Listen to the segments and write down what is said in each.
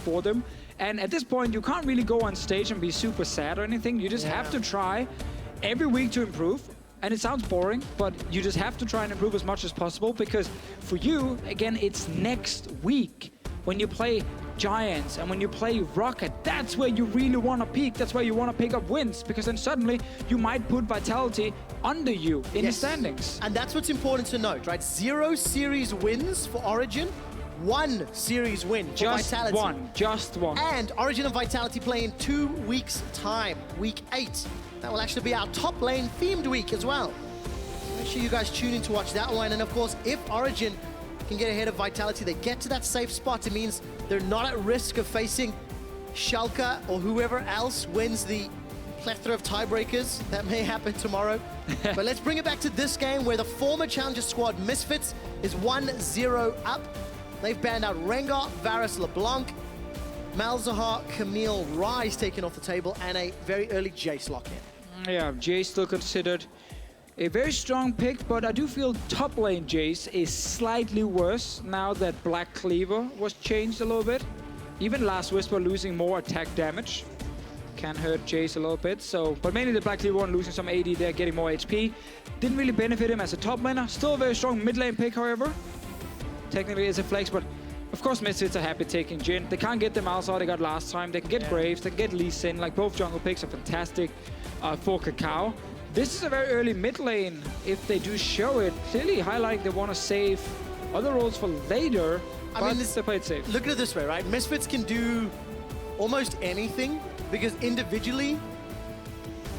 for them. And at this point, you can't really go on stage and be super sad or anything. You just have to try every week to improve. And it sounds boring, but you just have to try and improve as much as possible, because for you, again, it's next week when you play Giants and when you play Rocket. That's where you really want to peak. That's where you want to pick up wins, because then suddenly you might put Vitality under you in the standings. And that's what's important to note, right? 0 series wins for Origen, 1 series win for Vitality. Just one. And Origen and Vitality play in 2 weeks' time, week 8. That will actually be our top lane themed week as well. Make sure you guys tune in to watch that one. And of course, if Origen can get ahead of Vitality, they get to that safe spot. It means they're not at risk of facing Schalke or whoever else wins the plethora of tiebreakers that may happen tomorrow. But let's bring it back to this game where the former Challenger squad, Misfits, is 1-0 up. They've banned out Rengar, Varus, LeBlanc, Malzahar, Camille, Rise taken off the table, and a very early Jayce lock-in. Yeah, Jayce still considered a very strong pick, but I do feel top lane Jayce is slightly worse now that Black Cleaver was changed a little bit. Even Last Whisper losing more attack damage can hurt Jayce a little bit. So, but mainly the Black Cleaver one losing some AD there, getting more HP. Didn't really benefit him as a top laner. Still a very strong mid lane pick, however. Technically is a flex, but of course Misfits are happy taking Jhin. They can't get the Malzahar they got last time. They can get Graves, they can get Elise in. Like, both jungle picks are fantastic for KaKAO. This is a very early mid lane if they do show it. Clearly highlighting they want to save other roles for later, but they play it safe. Look at it this way, right? Misfits can do almost anything because individually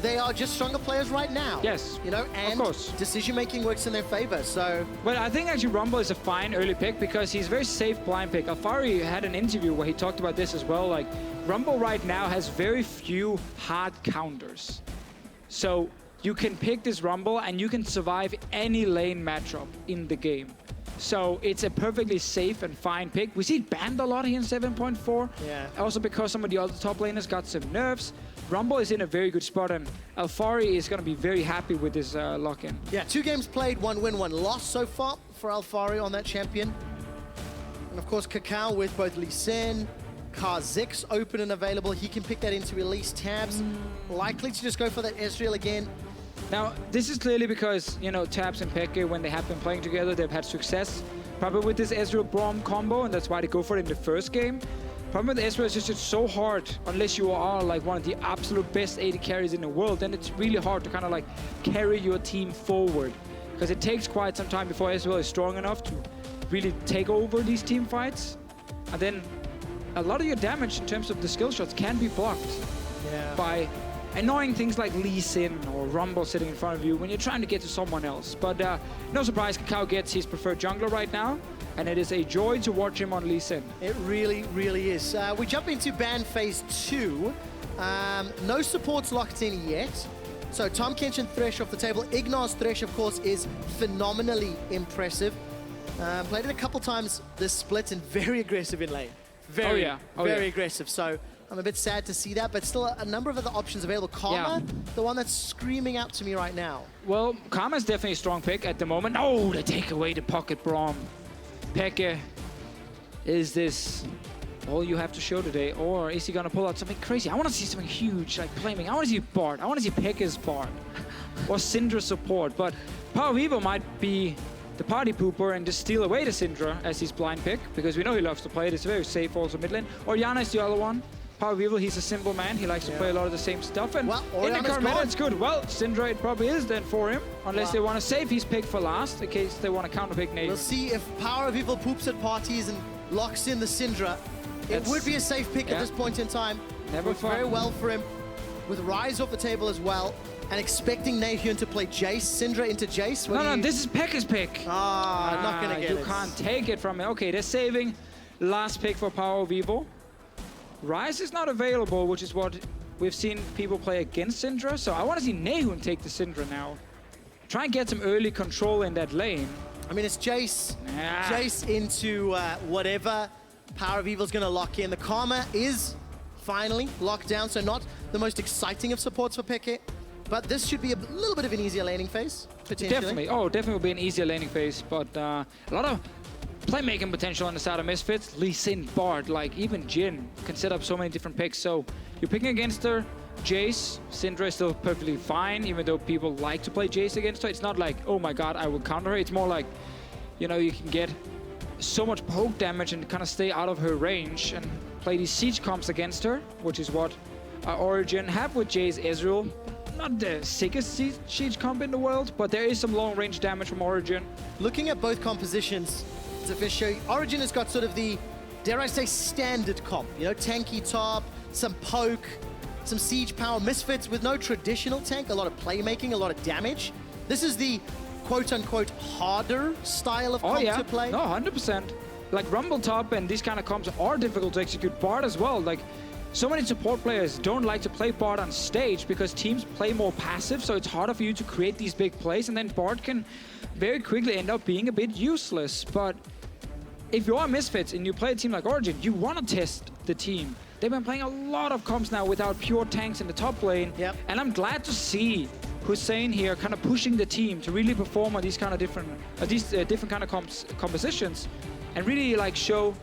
they are just stronger players right now. Yes, you know, and decision-making works in their favor, so... Well, I think actually Rumble is a fine early pick because he's a very safe blind pick. Alphari had an interview where he talked about this as well. Like, Rumble right now has very few hard counters. So you can pick this Rumble and you can survive any lane matchup in the game. So it's a perfectly safe and fine pick. We see it banned a lot here in 7.4. Yeah. Also because some of the other top laners got some nerfs. Rumble is in a very good spot, and Alphari is going to be very happy with this lock-in. Yeah, 2 games played, 1 win, 1 loss so far for Alphari on that champion. And of course, KaKAO with both Lee Sin, Kha'Zix open and available. He can pick that into Elise Tabzz. Likely to just go for that Ezreal again. Now, this is clearly because, you know, Tabzz and xPeke, when they have been playing together, they've had success. Probably with this Ezreal-Braum combo, and that's why they go for it in the first game. Problem with Ezreal is just it's so hard, unless you are like one of the absolute best AD carries in the world, then it's really hard to kind of like carry your team forward. Because it takes quite some time before Ezreal is strong enough to really take over these team fights. And then a lot of your damage in terms of the skill shots can be blocked by annoying things like Lee Sin or Rumble sitting in front of you when you're trying to get to someone else. But no surprise, KaKAO gets his preferred jungler right now. And it is a joy to watch him on Lee Sin. It really, really is. We jump into ban phase 2. No supports locked in yet. So Tahm Kench and Thresh off the table. IgNar's Thresh, of course, is phenomenally impressive. Played it a couple times this split and very aggressive in lane. Very aggressive. So I'm a bit sad to see that, but still a number of other options available. Karma, the one that's screaming out to me right now. Well, Karma's definitely a strong pick at the moment. Oh, they take away the pocket Braum. xPeke, is this all you have to show today, or is he gonna pull out something crazy? I want to see something huge, like flaming. I want to see Bard. I want to see xPeke's Bard or Syndra support. But PowerOfEvil might be the party pooper and just steal away the Syndra as his blind pick, because we know he loves to play it. It's very safe also mid lane. Oriana is the other one. PowerOfEvil, he's a simple man. He likes to play a lot of the same stuff. And in the current meta, it's good. Well, Syndra it probably is then for him, unless they want to save his pick for last, in case they want to counter pick NaeHyun. We'll see if PowerOfEvil poops at parties and locks in the Syndra. It would be a safe pick at this point in time. Never fun. Very well for him. With Rise off the table as well. And expecting NaeHyun to play Jayce, Syndra into Jayce. No, this is xPeke's pick. Not going to get it. You can't take it from him. Okay, they're saving last pick for PowerOfEvil. Rise is not available, which is what we've seen people play against Syndra. So I want to see NaeHyun take the Syndra now. Try and get some early control in that lane. I mean, it's Jayce. Jayce into whatever PowerOfEvil's going to lock in. The Karma is finally locked down, so not the most exciting of supports for xPeke. But this should be a little bit of an easier laning phase, potentially. Definitely. Oh, definitely will be an easier laning phase. But a lot of playmaking potential on the side of Misfits. Lee Sin, Bard, like even Jhin can set up so many different picks. So you're picking against her. Jayce, Syndra is still perfectly fine, even though people like to play Jayce against her. It's not like, oh my god, I will counter her. It's more like, you know, you can get so much poke damage and kind of stay out of her range and play these siege comps against her, which is what Origen have with Jayce Ezreal. Not the sickest siege comp in the world, but there is some long range damage from Origen. Looking at both compositions, Deficio, Origen has got sort of the, dare I say, standard comp. You know, tanky top, some poke, some siege power. Misfits with no traditional tank, a lot of playmaking, a lot of damage. This is the quote-unquote harder style of comp to play. No, 100%. Like Rumble top and these kind of comps are difficult to execute. Bard as well. Like, so many support players don't like to play Bard on stage because teams play more passive, so it's harder for you to create these big plays, and then Bard can very quickly end up being a bit useless. But if you are Misfits and you play a team like Origen, you want to test the team. They've been playing a lot of comps now without pure tanks in the top lane, and I'm glad to see Hussein here kind of pushing the team to really perform on these kind of different kind of compositions and really like show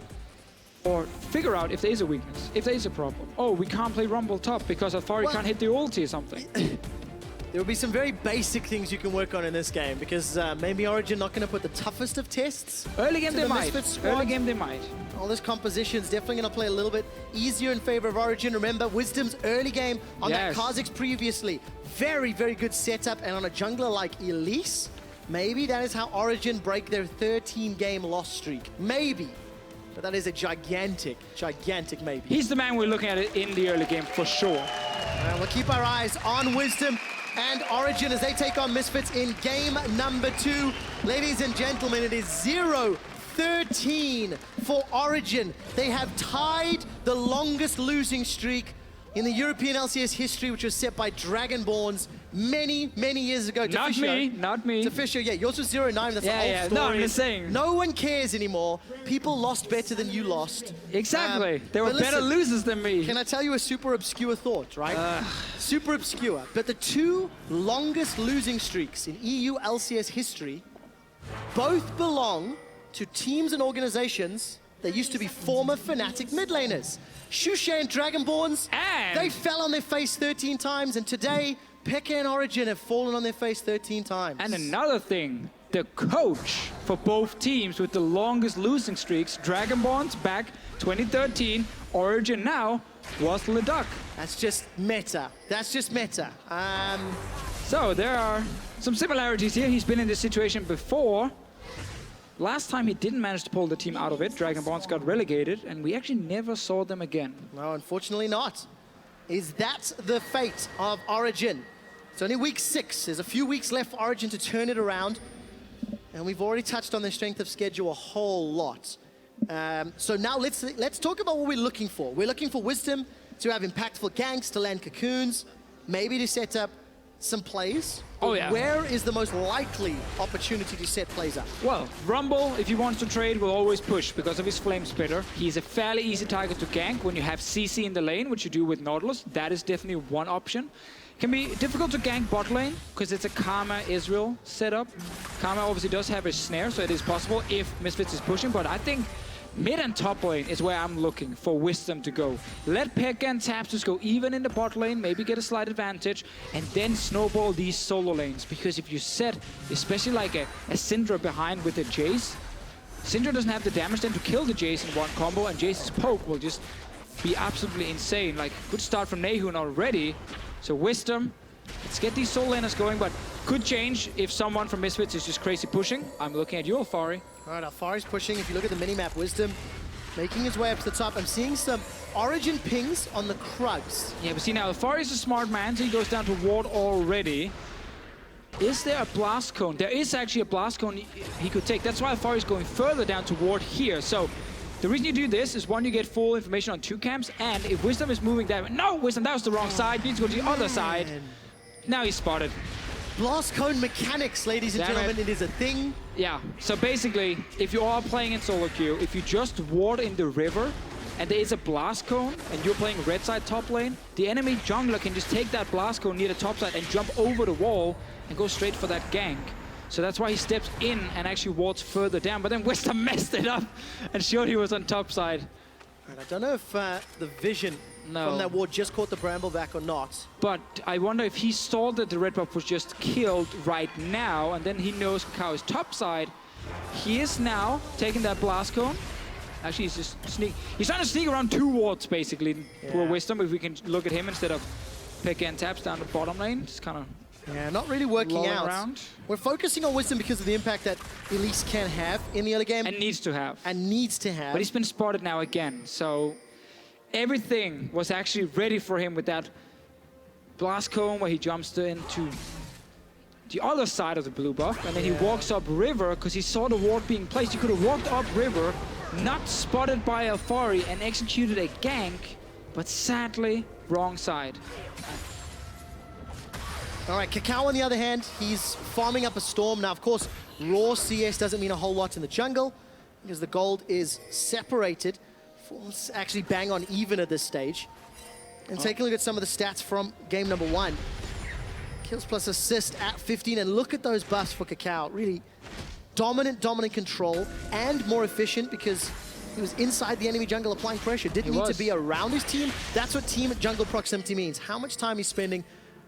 or figure out if there is a weakness, if there is a problem. Oh, we can't play Rumble top because Alphari can't hit the ulti or something. There will be some very basic things you can work on in this game because maybe Origen not going to put the toughest of tests. Early game they might. Early game they might. All this composition is definitely going to play a little bit easier in favor of Origen. Remember, Wisdom's early game on that Kha'Zix previously. Very, very good setup. And on a jungler like Elise, maybe that is how Origen break their 13-game loss streak. Maybe. But that is a gigantic, gigantic maybe. He's the man we're looking at it in the early game for sure. We'll keep our eyes on Wisdom and Origen as they take on Misfits in game number 2. Ladies and gentlemen, it is 0-13 for Origen. They have tied the longest losing streak in the European LCS history, which was set by Dragonborns many, many years ago. Not me, not me. Deficio, yeah, yours was 0-9, that's the whole story. No, I'm just saying. No one cares anymore. People lost better than you lost. Exactly. They were better losers than me. Can I tell you a super obscure thought, right? Super obscure. But the 2 longest losing streaks in EU LCS history both belong to teams and organizations that used to be former Fnatic mid laners. Shusha and Dragonborns, they fell on their face 13 times, and today, xPeke and Origen have fallen on their face 13 times. And another thing, the coach for both teams with the longest losing streaks, Dragonborns back 2013, Origen now, was Leduc. That's just meta. That's just meta. So there are some similarities here. He's been in this situation before. Last time he didn't manage to pull the team out of it. Dragonborns got relegated, and we actually never saw them again. No, unfortunately not. Is that the fate of Origen? It's only week 6. There's a few weeks left for Origen to turn it around. And we've already touched on their strength of schedule a whole lot. So now let's talk about what we're looking for. We're looking for Wisdom to have impactful ganks, to land cocoons, maybe to set up some plays. Oh yeah. Where is the most likely opportunity to set plays up? Well, Rumble, if he wants to trade, will always push because of his Flame Spitter. He's a fairly easy target to gank when you have CC in the lane, which you do with Nautilus. That is definitely one option. Can be difficult to gank bot lane because it's a Karma Ezreal setup. Karma obviously does have a snare, so it is possible if Misfits is pushing, but I think mid and top lane is where I'm looking for Wisdom to go. Let xPeke and Tabzz just go even in the bot lane, maybe get a slight advantage, and then snowball these solo lanes. Because if you set, especially like a Syndra behind with a Jayce, Syndra doesn't have the damage then to kill the Jayce in one combo, and Jayce's poke will just be absolutely insane. Like, good start from NaeHyun already. So Wisdom, let's get these solo laners going, but could change if someone from Misfits is just crazy pushing. I'm looking at you, Alphari. All right, Alphari's pushing. If you look at the minimap, Wisdom making his way up to the top. I'm seeing some Origen pings on the Krugs. Yeah, but see now, Alphari's a smart man, so he goes down to ward already. Is there a blast cone? There is actually a blast cone he could take. That's why Alphari's going further down to ward here. So the reason you do this is, one, you get full information on 2 camps, and if Wisdom is moving that way, no, Wisdom, that was the wrong side. You need to go to the other side. Now he's spotted. Blast cone mechanics, ladies and gentlemen, it is a thing. Yeah, so basically, if you are playing in solo queue, if you just ward in the river, and there is a blast cone, and you're playing red side top lane, the enemy jungler can just take that blast cone near the top side and jump over the wall and go straight for that gank. So that's why he steps in and actually wards further down. But then Wisdom messed it up and showed he was on top side. And I don't know if the vision from that ward just caught the Brambleback or not. But I wonder if he saw that the red buff was just killed right now, and then he knows KaKAO is top side. He is now taking that blast cone. Actually, he's just he's trying to sneak around 2 wards, basically. Yeah. Poor Wisdom, if we can look at him instead of Peke and Tabzz down the bottom lane. Just kind of not really working out. Around. We're focusing on Wisdom because of the impact that Elise can have in the early game. And needs to have. But he's been spotted now again, so everything was actually ready for him with that blast cone where he jumps into the other side of the blue buff, and then he walks up river because he saw the ward being placed. He could have walked up river, not spotted by Alphari, and executed a gank, but sadly, wrong side. All right, KaKAO on the other hand, he's farming up a storm. Now, of course, raw CS doesn't mean a whole lot in the jungle because the gold is separated. Form's actually bang on even at this stage. And take a look at some of the stats from game number 1. Kills plus assist at 15, and look at those buffs for KaKAO. Really dominant control, and more efficient because he was inside the enemy jungle applying pressure. Didn't need to be around his team. That's what team jungle proximity means. How much time he's spending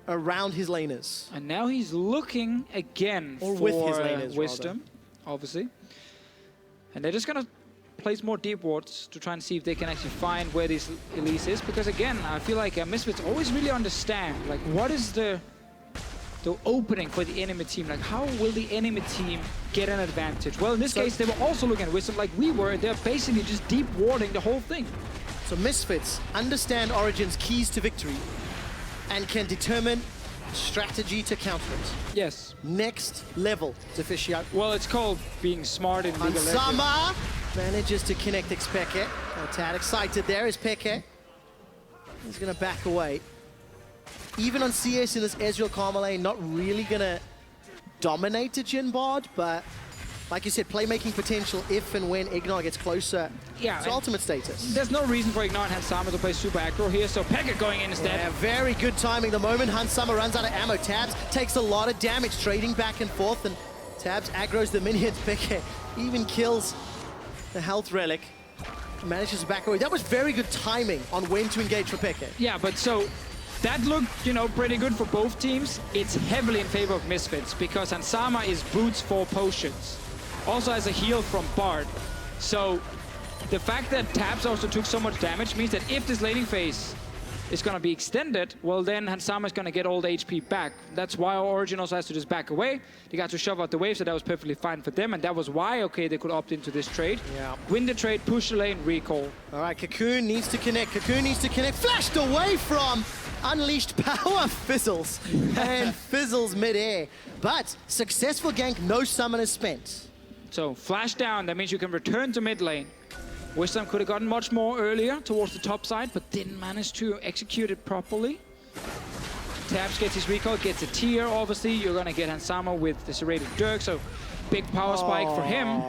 around his laners. And now he's looking again for with his laners, Wisdom, obviously. And they're just going to place more deep wards to try and see if they can actually find where this Elise is. Because again, I feel like Misfits always really understand, like, what is the opening for the enemy team? Like, how will the enemy team get an advantage? Well, in this case, they were also looking at Wisdom like we were. They're basically just deep warding the whole thing. So Misfits understand Origen's keys to victory and can determine strategy to counter it. Yes. Next level, Deficio. Well, it's called being smart in League of Legends. Manages to connect xPeke. A tad excited there is Peke. He's going to back away. Even on CS in this Ezreal Karma lane, not really going to dominate the Jhin bot, but like you said, playmaking potential if and when IgNar gets closer to ultimate status. There's no reason for IgNar and Hansama to play super aggro here, so Peke going in instead. Yeah, very good timing. The moment Hansama runs out of ammo, Tabzz takes a lot of damage, trading back and forth, and Tabzz aggroes the minions. Peke even kills the health relic, manages to back away. That was very good timing on when to engage for Peke. Yeah, but so that looked, you know, pretty good for both teams. It's heavily in favor of Misfits because Hansama is boots for potions. Also has a heal from Bard. So the fact that Tabzz also took so much damage means that if this laning phase is going to be extended, well then Hansama is going to get all the HP back. That's why Origen also has to just back away. They got to shove out the wave, so that was perfectly fine for them, and that was why, okay, they could opt into this trade. Yeah. Win the trade, push the lane, recall. All right, Cocoon needs to connect. Cocoon needs to connect. Flashed away from Unleashed Power fizzles and fizzles mid-air. But successful gank, no summoners spent. So flash down, that means you can return to mid lane. Wisdom could have gotten much more earlier towards the top side, but didn't manage to execute it properly. Tabzz gets his recall, gets a tier. Obviously, you're going to get Hansama with the serrated Dirk, so big power spike for him.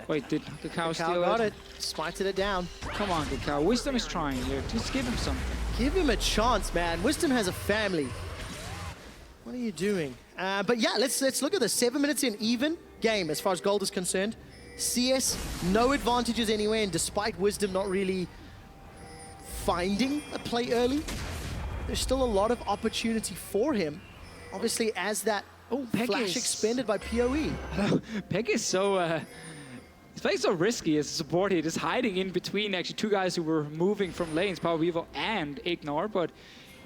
Wait, did KaKAO steal got it? Smited it down. Come on, KaKAO. Wisdom is trying here. Just give him something. Give him a chance, man. Wisdom has a family. What are you doing? But yeah, let's look at the 7 minutes in even game as far as gold is concerned. CS, no advantages anywhere, and despite Wisdom not really finding a play early, there's still a lot of opportunity for him. Obviously, as that flash expended by PoE. Peke is so... he's playing so risky as a support here, just hiding in between actually 2 guys who were moving from lanes, PowerOfEvil and IgNar, but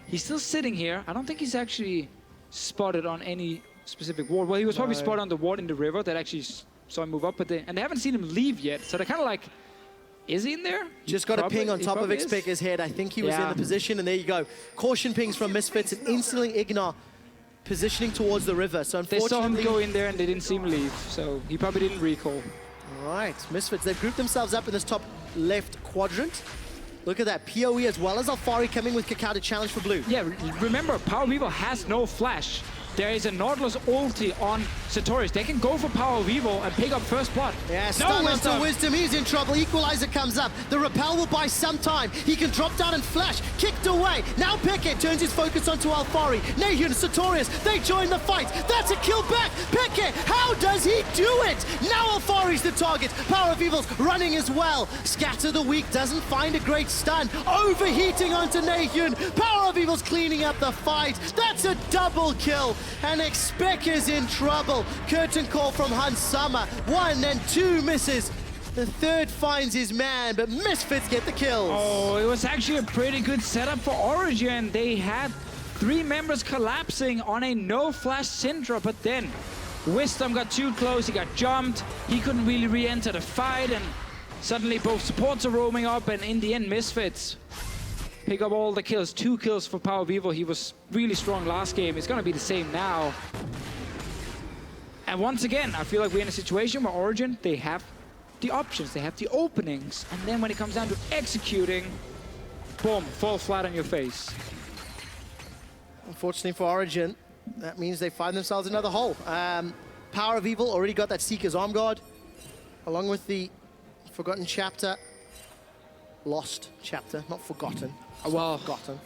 he's still sitting here. I don't think he's actually spotted on any specific ward. Well, he was probably spotted on the ward in the river that actually saw him move up, but they haven't seen him leave yet, so they're kind of like, is he in there? Just got a ping on top of xPeke's head. I think he was in the position, and there you go. Caution pings from Misfits, and instantly IgNar positioning towards the river. So unfortunately, they saw him go in there and they didn't see him leave, so he probably didn't recall. All right, Misfits, they've grouped themselves up in this top left quadrant. Look at that, PoE as well as Alphari coming with KaKAO to challenge for blue. Yeah, remember, PowerOfEvil has no flash. there is a Nautilus ulti on Satorius. They can go for PowerOfEvil and pick up first blood. Yeah, stun onto Wisdom, he's in trouble. Equalizer comes up. The repel will buy some time. He can drop down and flash. Kicked away. Now xPeke turns his focus onto Alphari. NaeHyun, Satorius, they join the fight. That's a kill back. xPeke, how does he do it? Now Alphari's the target. PowerOfEvil's running as well. Scatter the Weak doesn't find a great stun. Overheating onto NaeHyun. PowerOfEvil's cleaning up the fight. That's a double kill. And xPeke's in trouble. Curtain call from Hansama. 1 and 2 misses. The third finds his man, but Misfits get the kills. Oh, it was actually a pretty good setup for Origen. They had 3 members collapsing on a no-flash Syndra, but then Wisdom got too close, he got jumped, he couldn't really re-enter the fight, and suddenly both supports are roaming up, and in the end, Misfits pick up all the kills. 2 kills for PowerOfEvil. He was really strong last game. It's gonna be the same now. And once again, I feel like we're in a situation where Origen, they have the options, they have the openings, and then when it comes down to executing, boom, fall flat on your face. Unfortunately for Origen, that means they find themselves another hole. PowerOfEvil already got that Seeker's Arm Guard, along with the Forgotten Chapter. Lost Chapter, not Forgotten. Well, Forgotten.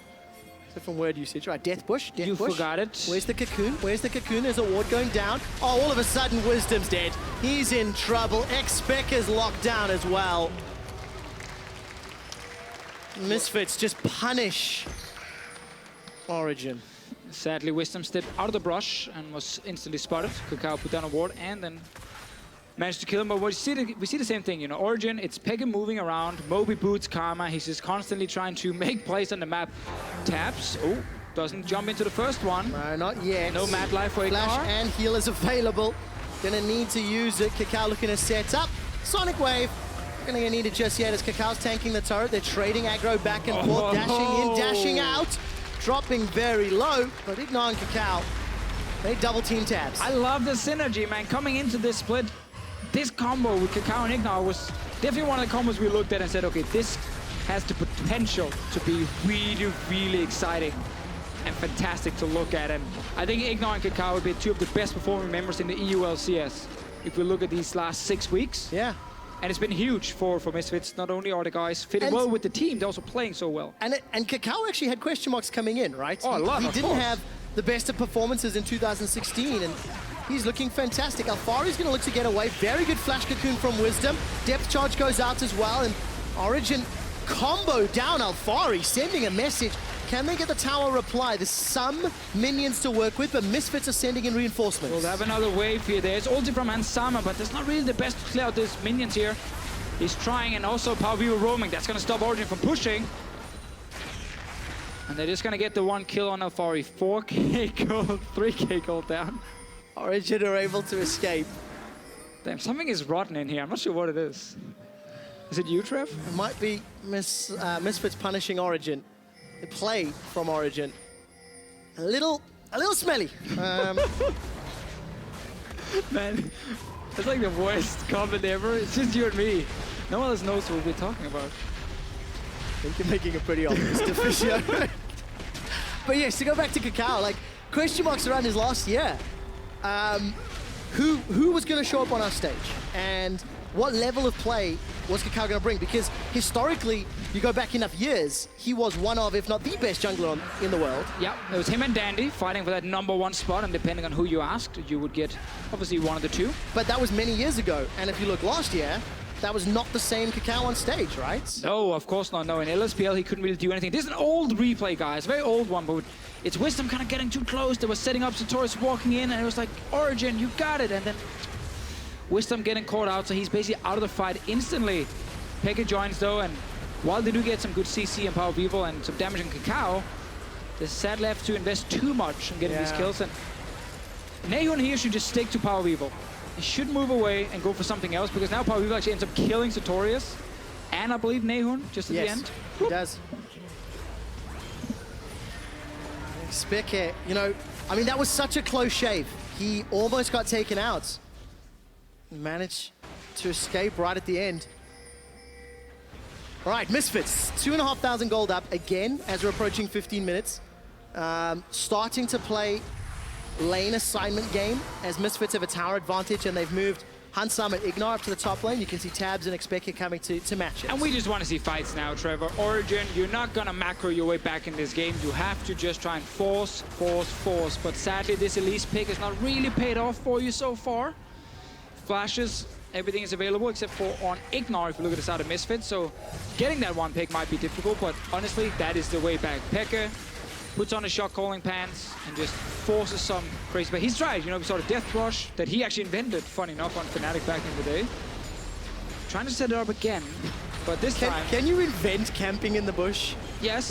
Different word usage, right? Death Bush, Death you Bush. forgot it. Where's the Cocoon? Where's the Cocoon? There's a ward going down. Oh, all of a sudden, Wisdom's dead. He's in trouble. xPeke is locked down as well. Misfits just punish Origen. Sadly, Wisdom stepped out of the brush and was instantly spotted. KaKAO put down a ward and then managed to kill him. But we see the same thing, you know. Origen, it's xPeke moving around. Moby boots Karma. He's just constantly trying to make plays on the map. Tabzz, oh, doesn't jump into the first one. No, not yet. No mad life for Flash IgNar. and heal is available. Gonna need to use it. KaKAO looking to set up. Sonic Wave. Gonna need it just yet as KaKAO's tanking the turret. They're trading aggro back and forth. Dashing in, dashing out. Dropping very low, but IgNar and KaKAO, they double team Tabzz. I love the synergy, man. Coming into this split, this combo with KaKAO and IgNar was definitely one of the combos we looked at and said, okay, this has the potential to be really, really exciting and fantastic to look at. And I think IgNar and KaKAO have been 2 of the best performing members in the EU LCS. If we look at these last 6 weeks. Yeah. And it's been huge for Misfits. Not only are the guys fitting well with the team, they're also playing so well. And KaKAO actually had question marks coming in, right? Oh, a lot, He of didn't course. have the best of performances in 2016, and he's looking fantastic. Alphari's going to look to get away. Very good flash cocoon from Wisdom. Depth charge goes out as well, and Origen combo down Alphari, sending a message. Can they get the tower reply? There's some minions to work with, but Misfits are sending in reinforcements. We'll have another wave here. There's ulti from Hansama, but that's not really the best to clear out these minions here. He's trying, and also PowerOfEvil roaming. That's going to stop Origen from pushing. And they're just going to get the 1 kill on Alphari. 4k gold, 3k gold down. Origen are able to escape. Damn, something is rotten in here. I'm not sure what it is. Is it you, Trev? It might be Misfits punishing Origen. The play from Origen. A little smelly. Man, that's like the worst comment ever. It's just you and me. No one else knows what we're talking about. I think you're making a pretty obvious Deficio. But yes, to go back to KaKAO, like, question marks around his last year. Who was going to show up on our stage? And what level of play was KaKAO going to bring? Because historically, you go back enough years, he was one of, if not the best jungler in the world. Yeah, it was him and Dandy fighting for that #1 spot, and depending on who you asked, you would get obviously one of the 2. But that was many years ago, and if you look last year, that was not the same KaKAO on stage, right? No, of course not. No, in LSPL, he couldn't really do anything. This is an old replay, guys, very old one, but it's Wisdom kind of getting too close. They were setting up Satorius walking in, and it was like, Origen, you got it, and then Wisdom getting caught out, so he's basically out of the fight instantly. xPeke joins though, and while they do get some good CC and PowerOfEvil and some damage on KaKAO, they're sadly have to invest too much in getting these kills. And NaeHyun here should just stick to PowerOfEvil. He should move away and go for something else, because now PowerOfEvil actually ends up killing Satorius and I believe NaeHyun just at the end. He does. xPeke, you know, I mean, that was such a close shave. He almost got taken out. Managed to escape right at the end. All right, Misfits, 2,500 gold up again as we're approaching 15 minutes. Starting to play lane assignment game, as Misfits have a tower advantage and they've moved Hansam and IgNar up to the top lane. You can see Tabzz and xPeke coming to match it. And we just want to see fights now, Trevor. Origen, you're not going to macro your way back in this game. You have to just try and force. But sadly, this Elise pick has not really paid off for you so far. Flashes, everything is available except for on IgNar if you look at the side of Misfits. So getting that one pick might be difficult, but honestly, that is the way back. Peke puts on his shot calling pants and just forces some crazy. But he's tried, you know, we saw the death rush that he actually invented, funny enough, on Fnatic back in the day. Trying to set it up again, but this time... Can you invent camping in the bush? Yes,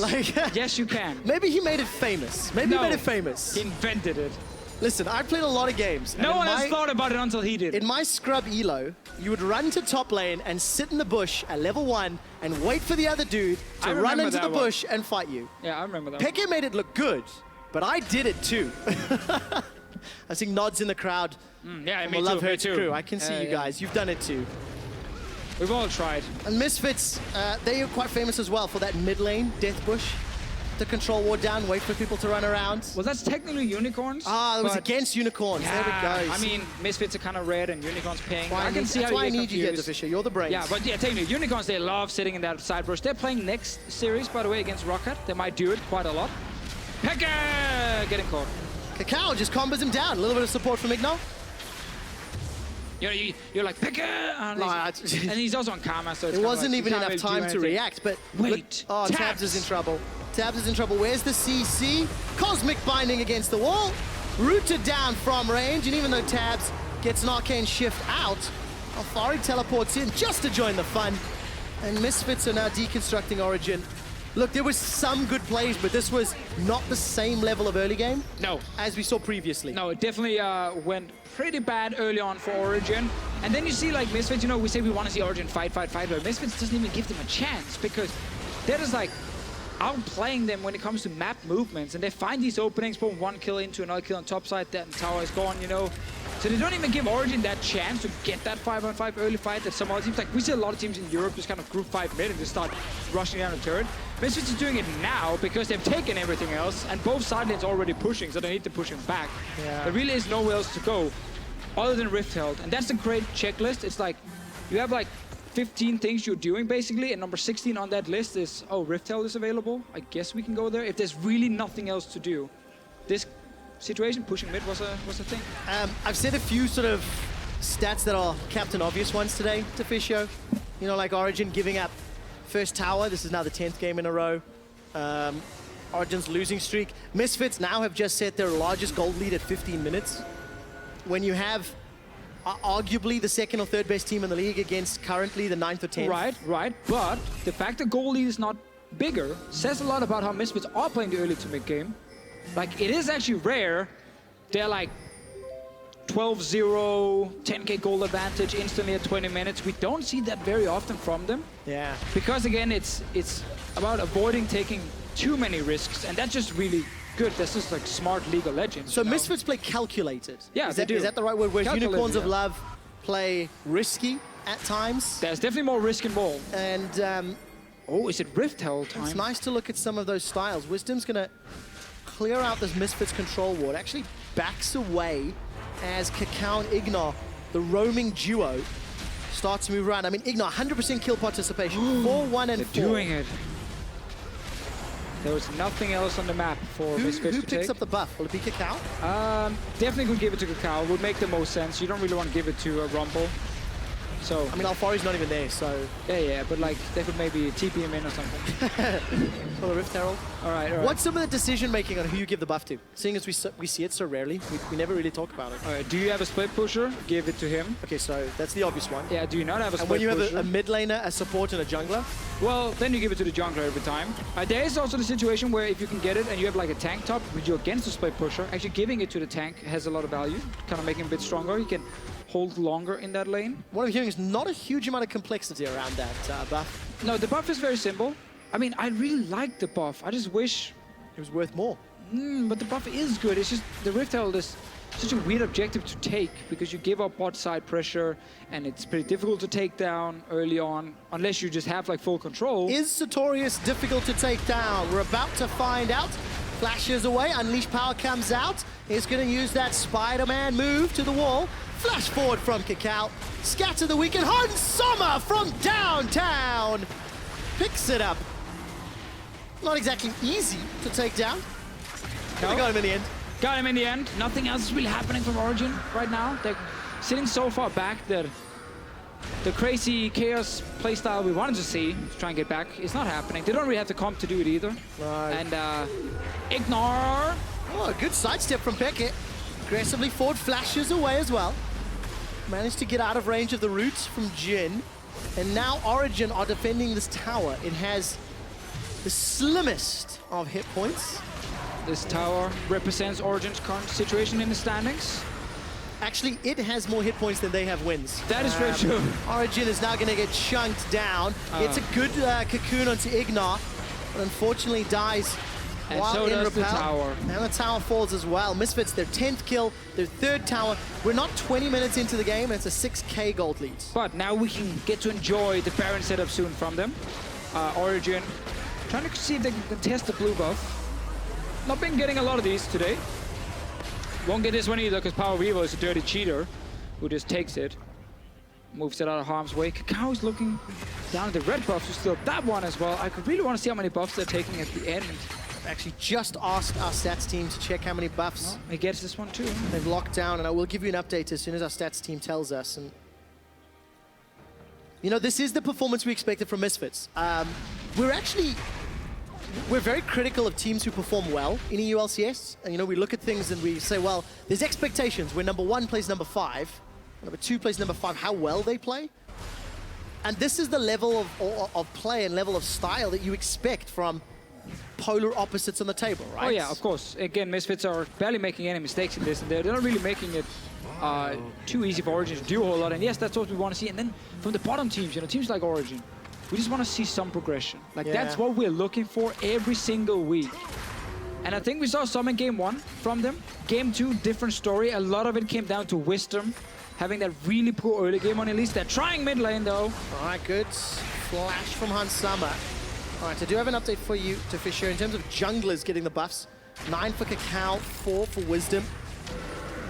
yes you can. Maybe he made it famous. Maybe he made it famous. He invented it. Listen, I played a lot of games. No one has thought about it until he did. In my scrub elo, you would run to top lane and sit in the bush at level 1 and wait for the other dude to run into the bush and fight you. Yeah, I remember that. Peke made it look good, but I did it too. I see nods in the crowd. Yeah, me too, me too. Crew. I can see you guys. You've done it too. We've all tried. And Misfits, they are quite famous as well for that mid lane death bush. To control ward down, wait for people to run around. Well, that's technically unicorns. Ah, it was against unicorns. Yeah, there we go. I mean, Misfits are kind of red and unicorns pink. I can see that's how why I you need you here, Deficio. You're the brains. Yeah, but yeah, technically, unicorns, they love sitting in that side brush. They're playing next series, by the way, against Rocket. They might do it quite a lot. Peke getting caught. KaKAO just combos him down. A little bit of support from IgNar. You know, you're like, Peke! And he's also on Karma, so it's it wasn't like, even enough time to react, but... Wait, oh, Tabzz is in trouble. Tabzz is in trouble. Where's the CC? Cosmic binding against the wall. Rooted down from range, and even though Tabzz gets an arcane shift out, Alphari teleports in just to join the fun. And Misfits are now deconstructing Origen. Look, there was some good plays, but this was not the same level of early game as we saw previously. No, it definitely went pretty bad early on for Origen. And then you see, like, Misfits, you know, we say we want to see Origen fight, but Misfits doesn't even give them a chance because they're just, like, outplaying them when it comes to map movements. And they find these openings, boom, one kill into another kill on top side, that tower is gone, you know. So they don't even give Origen that chance to get that 5-on-5 early fight that some other teams, like we see a lot of teams in Europe just kind of group 5 mid and just start rushing down the turret. Misfits is doing it now because they've taken everything else and both side lanes already pushing, so they need to push him back. Yeah. There really is nowhere else to go other than Rift Held. And that's a great checklist. It's like, you have like 15 things you're doing basically, and number 16 on that list is, oh, Rift Held is available. I guess we can go there if there's really nothing else to do. This situation, pushing mid was a thing. I've said a few sort of stats that are Captain Obvious ones today, Deficio. You know, like Origen giving up first tower. This is now the 10th game in a row. Origen's losing streak. Misfits now have just set their largest gold lead at 15 minutes. When you have arguably the second or third best team in the league against currently the 9th or 10th. Right. But the fact that gold lead is not bigger says a lot about how Misfits are playing the early to mid game. Like, it is actually rare. They're like 12-0, 10k gold advantage instantly at 20 minutes. We don't see that very often from them. Yeah. Because again, it's about avoiding taking too many risks, and that's just really good. That's just like smart League of Legends. So Misfits play calculated. Yeah, they do. Is that the right word? Whereas Unicorns of Love play risky at times. There's definitely more risk involved. And oh, is it Rift Hell time? It's nice to look at some of those styles. Wisdom's gonna clear out this Misfits control ward. Actually backs away as KaKAO and IgNar, the roaming duo, starts to move around. I mean, IgNar, 100% kill participation, 4-1 and 4. They're doing it. There was nothing else on the map for Misfits to take. Who picks up the buff? Will it be KaKAO? Definitely could give it to KaKAO. Would make the most sense. You don't really want to give it to a Rumble. So I mean, Alphari's not even there, so... Yeah, but like, they could maybe TP him in or something. For the Rift Herald. All right. What's some of the decision-making on who you give the buff to? Seeing as we see it so rarely, we never really talk about it. All right, do you have a split pusher? Give it to him. Okay, so that's the obvious one. Yeah, do you not have a split pusher? And when you have a mid laner, a support, and a jungler? Well, then you give it to the jungler every time. There is also the situation where if you can get it and you have like a tank top, but you're against the split pusher, actually giving it to the tank has a lot of value, kind of making him a bit stronger. He can hold longer in that lane. What I'm hearing is not a huge amount of complexity around that buff. No, the buff is very simple. I mean, I really like the buff. I just wish it was worth more. But the buff is good. It's just the Rift Herald is such a weird objective to take because you give up bot side pressure and it's pretty difficult to take down early on unless you just have like full control. Is Satorius difficult to take down? We're about to find out. Flashes away, Unleash Power comes out. He's gonna use that Spider-Man move to the wall. Flash forward from KaKAO. Scatter the weekend. Han Summer from downtown picks it up. Not exactly easy to take down. No. Got him in the end. Got him in the end. Nothing else is really happening from Origen right now. They're sitting so far back that the crazy chaos playstyle we wanted to see, to try and get back, is not happening. They don't really have the comp to do it either. Right. And IgNar. Oh, a good sidestep from Peke. Aggressively forward, flashes away as well. Managed to get out of range of the roots from Jhin. And now Origen are defending this tower. It has the slimmest of hit points. This tower represents Origen's current situation in the standings. Actually, it has more hit points than they have wins. That is very true. Origen is now going to get chunked down. It's a good cocoon onto IgNar, but unfortunately dies And while so in does repel. the tower. And the tower falls as well. Misfits, their 10th kill, their 3rd tower. We're not 20 minutes into the game, and it's a 6K gold lead. But now we can get to enjoy the Baron setup soon from them. Origen trying to see if they can contest the blue buff. Not been getting a lot of these today. Won't get this one either because PowerOfEvil is a dirty cheater who just takes it. Moves it out of harm's way. KaKAO is looking down at the red buff to steal that one as well. I could really want to see how many buffs they're taking at the end. Actually just asked our stats team to check how many buffs Well, he gets this one too. they've locked down, and I will give you an update as soon as our stats team tells us. And you know, this is the performance we expected from Misfits. We're very critical of teams who perform well in EU LCS. And you know, we look at things and we say, well, there's expectations when number 1 plays number 5, number 2 plays number 5, how well they play. And this is the level of play and level of style that you expect from polar opposites on the table, right? Oh yeah, of course. Again, Misfits are barely making any mistakes in this, and they're not really making it too easy for Origen to do a whole lot. And yes, that's what we want to see. And then from the bottom teams, you know, teams like Origen, we just want to see some progression. Like, that's what we're looking for every single week. And I think we saw some in Game 1 from them. Game 2, different story. A lot of it came down to wisdom, having that really poor early game on Elise. They're trying mid lane, though. All right, good flash from Han Summer. All right, I do have an update for you, Deficio, in terms of junglers getting the buffs. 9 for KaKAO, 4 for Wisdom.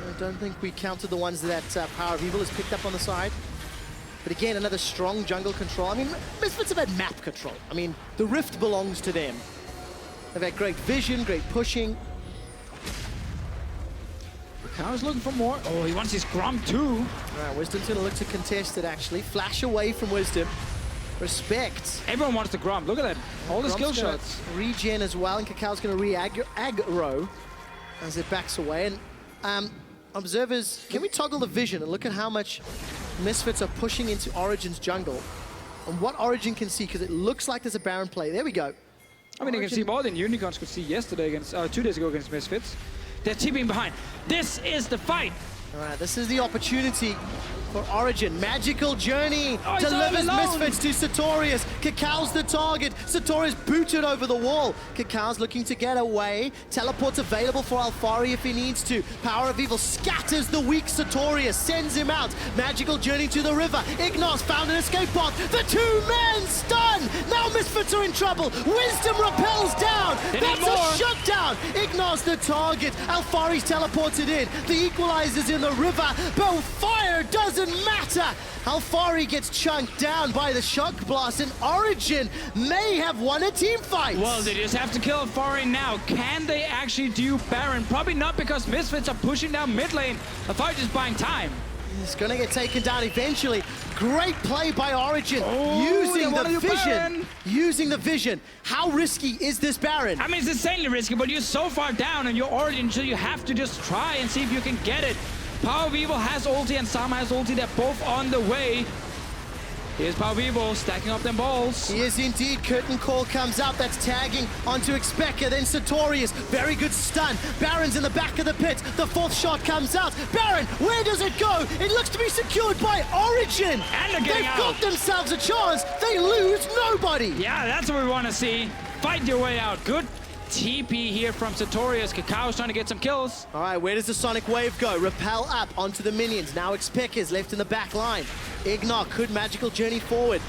I don't think we counted the ones that PowerOfEvil has picked up on the side. But again, another strong jungle control. I mean, Misfits have had map control. I mean, the Rift belongs to them. They've had great vision, great pushing. KaKAO's looking for more. Oh, he wants his Grom too. All right, Wisdom's going to look to contest it, actually. Flash away from Wisdom. Respect. Everyone wants the Grom. Look at that. All the skill Grom's shots. Regen as well, and KaKAO's going to re-aggro as it backs away. And observers, can we toggle the vision and look at how much Misfits are pushing into Origen's jungle and what Origen can see, because it looks like there's a Baron play. There we go. I mean, they can see more than Unicorns could see yesterday against, 2 days ago against Misfits. They're TPing behind. This is the fight. All right, this is the opportunity for Origen. Magical Journey delivers Misfits to Satorius. KaKAO's the target. Satorius booted over the wall. KaKAO's looking to get away. Teleport's available for Alphari if he needs to. PowerOfEvil scatters the weak Satorius, sends him out. Magical Journey to the river. IgNar's found an escape path. The 2-man stun. Now Misfits are in trouble. Wisdom repels down. That's a shutdown. IgNar's the target. Alphari's teleported in. The equalizer's in the river, but fire doesn't matter. Alphari gets chunked down by the shock blast, and Origen may have won a team fight. Well, they just have to kill Alphari now. Can they actually do Baron? Probably not, because Misfits are pushing down mid lane. Alphari just buying time. He's gonna get taken down eventually. Great play by Origen, using the vision. Using the vision. How risky is this Baron? I mean, it's insanely risky, but you're so far down and you're Origen, so you have to just try and see if you can get it. PowerOfEvil has ulti and Sama has ulti. They're both on the way. Here's PowerOfEvil stacking up them balls. He is indeed. Curtain Call comes out. That's tagging onto xPeke. Then Satorius. Very good stun. Baron's in the back of the pit. The 4th shot comes out. Baron, where does it go? It looks to be secured by Origen. And they've got themselves a chance. They lose nobody. Yeah, that's what we want to see. Fight your way out. Good TP here from Satorius. KaKAO's trying to get some kills. All right, where does the Sonic Wave go? Repel up onto the minions. Now xPeke is left in the back line. IgNar could Magical Journey forward.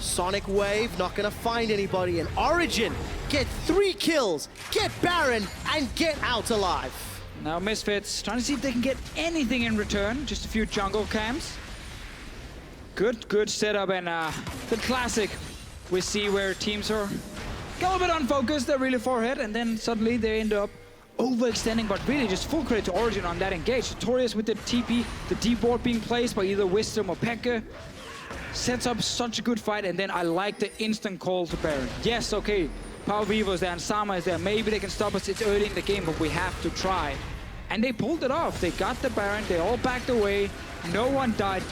Sonic Wave, not gonna find anybody. And Origen get 3 kills, get Baron, and get out alive. Now Misfits trying to see if they can get anything in return. Just a few jungle camps. Good setup, and the classic we see where teams are a little bit unfocused, they're really far ahead, and then suddenly they end up overextending, but really just full credit to Origen on that engage. Satorius with the TP, the deep ward being placed by either Wisdom or xPeke. Sets up such a good fight, and then I like the instant call to Baron. Yes, okay, PowerOfEvil is there and Sama is there. Maybe they can stop us, it's early in the game, but we have to try. And they pulled it off. They got the Baron, they all backed away, no one died.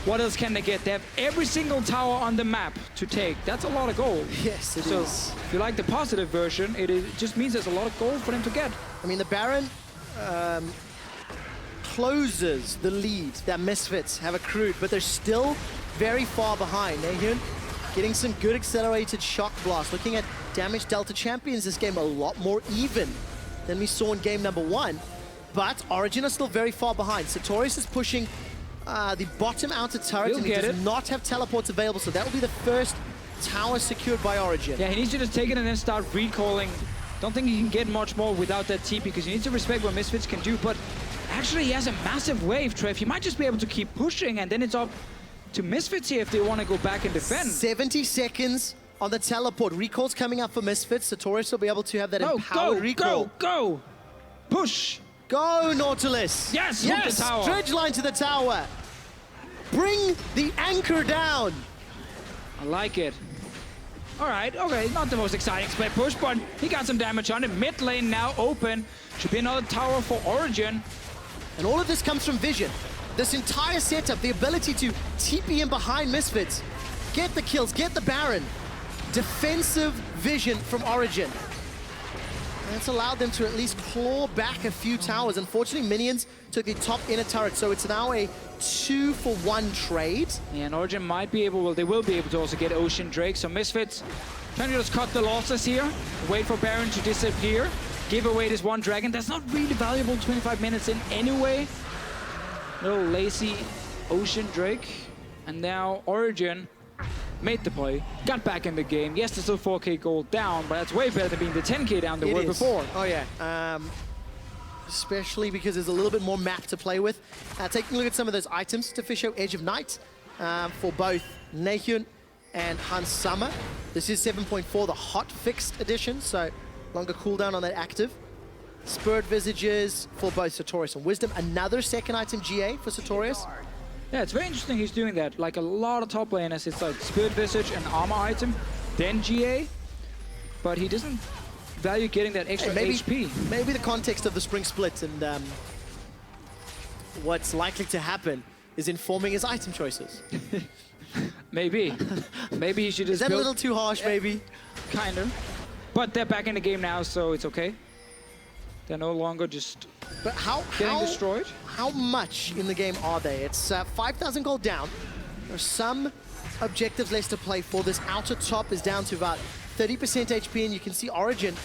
What else can they get? They have every single tower on the map to take. That's a lot of gold. Yes, it so is. If you like the positive version, it just means there's a lot of gold for them to get. I mean, the Baron closes the lead that Misfits have accrued, but they're still very far behind. NaeHyun getting some good accelerated shock blast. Looking at damage delta champions this game, a lot more even than we saw in game number 1. But Origen are still very far behind. Satorius is pushing the bottom outer turret, and he does not have teleports available, so that will be the first tower secured by Origen. Yeah, he needs to just take it and then start recalling. Don't think he can get much more without that TP, because you need to respect what Misfits can do, but actually he has a massive wave, Trev. He might just be able to keep pushing, and then it's up to Misfits here if they want to go back and defend. 70 seconds on the teleport. Recall's coming up for Misfits. Satorius will be able to have that empowered recall. Go! Push! Go, Nautilus! Yes! Yes! The tower. Dredge line to the tower. Bring the anchor down. I like it. All right, okay, not the most exciting split push, but he got some damage on it. Mid lane now open. Should be another tower for Origen. And all of this comes from vision. This entire setup, the ability to TP in behind Misfits, get the kills, get the Baron. Defensive vision from Origen. And it's allowed them to at least claw back a few towers. Unfortunately, minions took the top inner turret, so it's now a 2-for-1 trade. Yeah, and Origen might be able, well, they will be able to also get Ocean Drake. So Misfits trying to just cut the losses here, wait for Baron to disappear, give away this one dragon. That's not really valuable 25 minutes in anyway. Little lazy Ocean Drake. And now Origen made the play, got back in the game. Yes, there's still 4K gold down, but that's way better than being the 10K down they were before. Oh yeah, especially because there's a little bit more map to play with. Taking a look at some of those items. Deficio Edge of Night for both NaeHyun and Hans Summer. This is 7.4, the hot fixed edition, so longer cooldown on that active. Spurred Visages for both Satorius and Wisdom. Another second item GA for Satorius. Yeah, it's very interesting he's doing that. Like a lot of top laners, it's like Spirit Visage and armor item, then GA, but he doesn't value getting that extra HP. Maybe the context of the spring split and what's likely to happen is informing his item choices. Maybe. Maybe he should just Is that a little too harsh, maybe? Kind of. But they're back in the game now, so it's okay. They're no longer just getting destroyed. How much in the game are they? It's 5,000 gold down. There's some objectives less to play for. This outer top is down to about 30% HP, and you can see Origen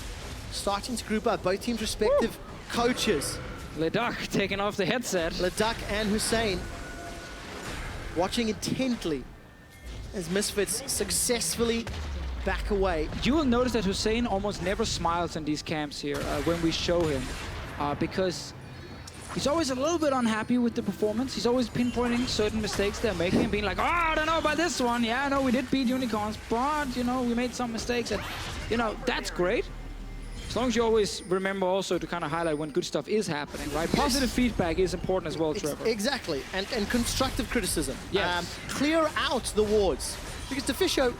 starting to group up both teams' respective coaches. Leduc taking off the headset. Leduc and Hussein watching intently as Misfits successfully back away. You will notice that Hussein almost never smiles in these camps here when we show him, because he's always a little bit unhappy with the performance. He's always pinpointing certain mistakes they're making and being like, oh, I don't know about this one. Yeah, I know we did beat Unicorns, but, you know, we made some mistakes. And, you know, that's great. As long as you always remember also to kind of highlight when good stuff is happening, right? Yes. Positive feedback is important as well, Trevor. Exactly, and constructive criticism. Yes. Clear out the wards. Because Deficio,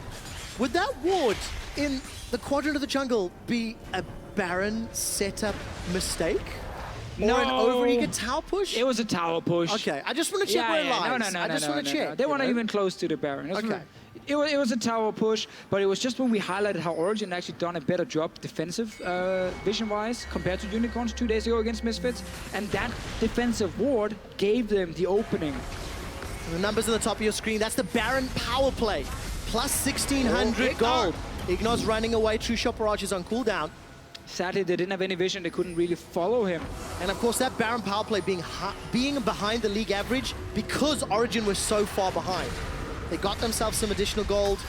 would that ward in the quadrant of the jungle be a Baron setup mistake? Or an overeager tower push? It was a tower push. Okay, I just want to check where it lies. No, I just want to check. They weren't even close to the Baron. Okay. It was a tower push, but it was just when we highlighted how Origen actually done a better job defensive vision-wise compared to Unicorns 2 days ago against Misfits, and that defensive ward gave them the opening. The numbers on the top of your screen, that's the Baron power play. Plus 1,600 gold. IgNar's running away, True Shot Barrage is on cooldown. Sadly, they didn't have any vision, they couldn't really follow him. And of course, that Baron power play being behind the league average because Origen was so far behind. They got themselves some additional gold